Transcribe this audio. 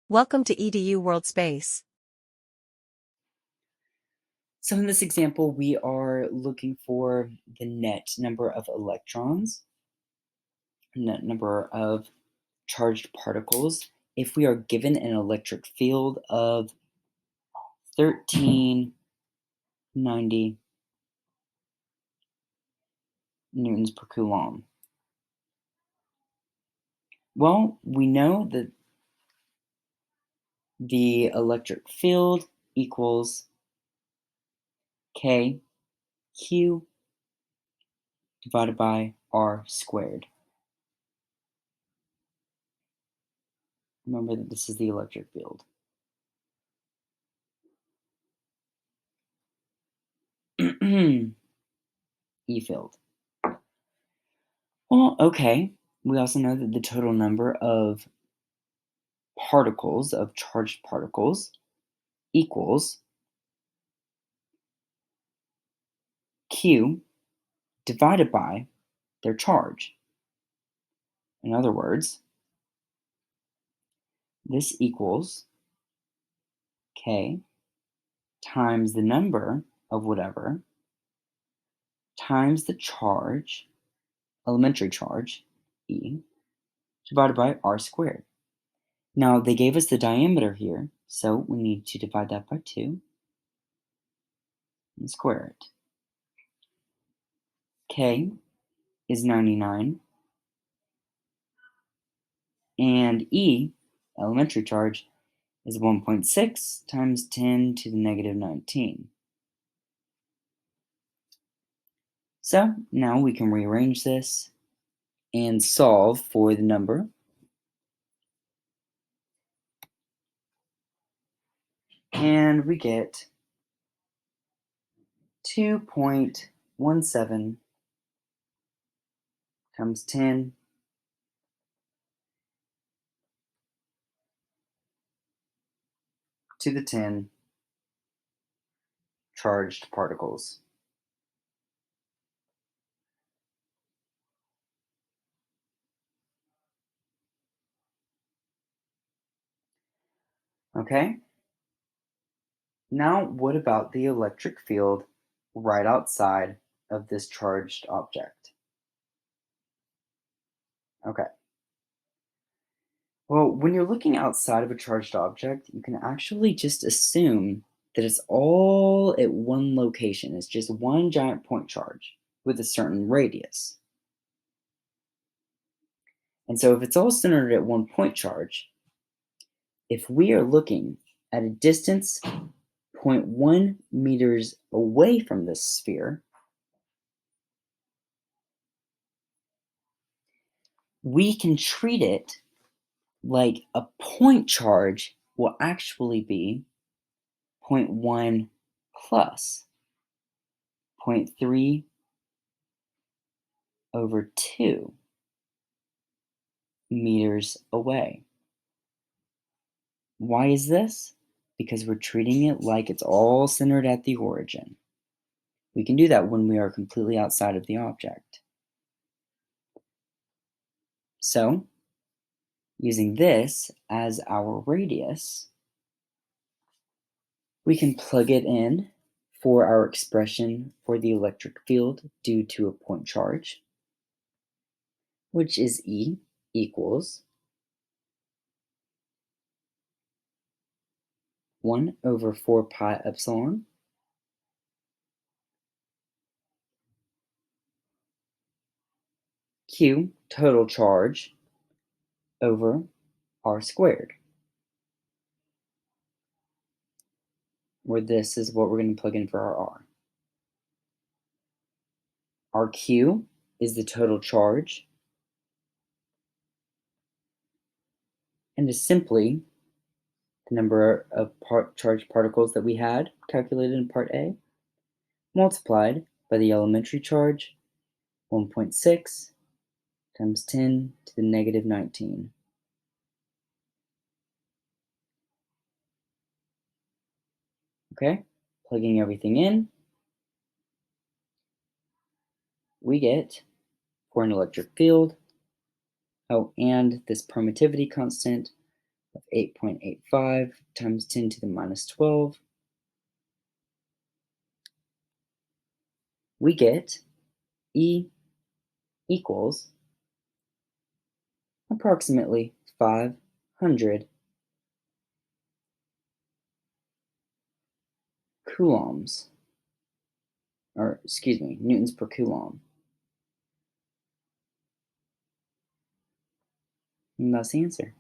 Welcome to EDU World Space. So in this example, we are looking for the net number of electrons, net number of charged particles, if we are given an electric field of 1390 newtons per coulomb. Well, we know that the electric field equals K Q divided by R squared. Remember that this is the electric field. E field. Well, okay. We also know that the total number of particles, of charged particles, equals Q divided by their charge. In other words, this equals K times the number of whatever times the charge, elementary charge, E, divided by R squared. Now, they gave us the diameter here, so we need to divide that by 2 and square it. K is 99, and E, elementary charge, is 1.6 times 10 to the negative 19. So now we can rearrange this and solve for the number. And we get 2.17 times 10 to the 10 charged particles. Okay? Now, what about the electric field right outside of this charged object? Okay. Well, when you're looking outside of a charged object, you can actually just assume that it's all at one location. It's just one giant point charge with a certain radius. And so if it's all centered at one point charge, if we are looking at a distance 0.1 meters away from this sphere, we can treat it like a point charge will actually be 0.1 plus 0.3 over 2 meters away. Why is this? Because we're treating it like it's all centered at the origin. We can do that when we are completely outside of the object. So, using this as our radius, we can plug it in for our expression for the electric field due to a point charge, which is E equals 1 over 4 pi epsilon Q, total charge, over R squared, where this is what we're going to plug in for our R. Our Q is the total charge, and is simply the number of charged particles that we had calculated in part A, multiplied by the elementary charge, 1.6 times 10 to the negative 19. Okay, plugging everything in, we get, for an electric field, oh, and this permittivity constant, of 8.85 times 10 to the minus 12, we get E equals approximately 500 coulombs, or excuse me, newtons per coulomb. And that's the answer.